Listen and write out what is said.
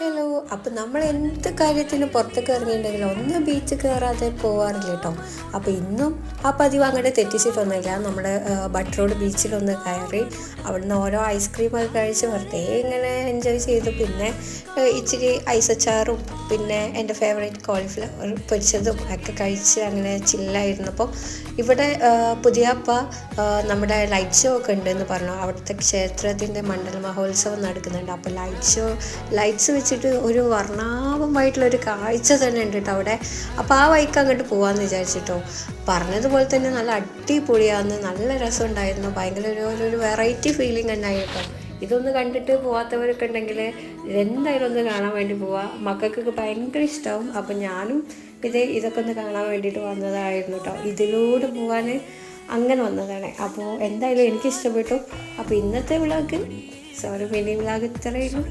Hello. അപ്പം നമ്മൾ എന്ത് കാര്യത്തിന് പുറത്തേക്ക് ഇറങ്ങിയിട്ടുണ്ടെങ്കിലും ഒന്ന് ബീച്ച് കയറാതെ പോകാറില്ല കേട്ടോ. അപ്പോൾ ഇന്നും ആ പതിവ് അങ്ങോട്ട് തെറ്റിച്ചിട്ടൊന്നുമില്ല. നമ്മുടെ ബട്ട് റോഡ് ബീച്ചിലൊന്ന് കയറി അവിടുന്ന് ഓരോ ഐസ്ക്രീമൊക്കെ കഴിച്ച് വെറുതെ ഇങ്ങനെ എൻജോയ് ചെയ്തു. പിന്നെ ഇച്ചിരി ഐസച്ചാറും പിന്നെ എൻ്റെ ഫേവറേറ്റ് കോളിഫ്ലവർ പൊരിച്ചതും ഒക്കെ കഴിച്ച് അങ്ങനെ ചില്ലായിരുന്നപ്പോൾ ഇവിടെ പുതിയപ്പ നമ്മുടെ ലൈറ്റ് ഷോ ഒക്കെ ഉണ്ടെന്ന് പറഞ്ഞു. അവിടുത്തെ ക്ഷേത്രത്തിൻ്റെ മണ്ഡല മഹോത്സവം നടക്കുന്നുണ്ട്. അപ്പോൾ ലൈറ്റ്സ് വെച്ചിട്ട് ഒരു വർണ്ണാഭമായിട്ടുള്ളൊരു കാഴ്ച തന്നെ ഉണ്ട് കേട്ടോ അവിടെ. അപ്പോൾ ആ വഴിക്ക് അങ്ങോട്ട് പോകാമെന്ന് വിചാരിച്ചിട്ടോ. പറഞ്ഞതുപോലെ തന്നെ നല്ല അടിപൊളിയാന്ന്, നല്ല രസമുണ്ടായിരുന്നു. ഭയങ്കര ഒരു വെറൈറ്റി ഫീലിംഗ് തന്നെയായി കേട്ടോ. ഇതൊന്ന് കണ്ടിട്ട് പോകാത്തവരൊക്കെ ഉണ്ടെങ്കിൽ എന്തായാലും ഒന്ന് കാണാൻ വേണ്ടി പോവാം. മക്കൾക്കൊക്കെ ഭയങ്കര ഇഷ്ടമാവും. അപ്പം ഞാനും ഇതൊക്കെ ഒന്ന് കാണാൻ വേണ്ടിയിട്ട് വന്നതായിരുന്നു കേട്ടോ. ഇതിലൂടെ പോകാൻ അങ്ങനെ വന്നതാണ്. അപ്പോൾ എന്തായാലും എനിക്കിഷ്ടപ്പെട്ടു. അപ്പോൾ ഇന്നത്തെ വ്ളോഗ് മിനി വ്ളോഗ് ഇത്രയും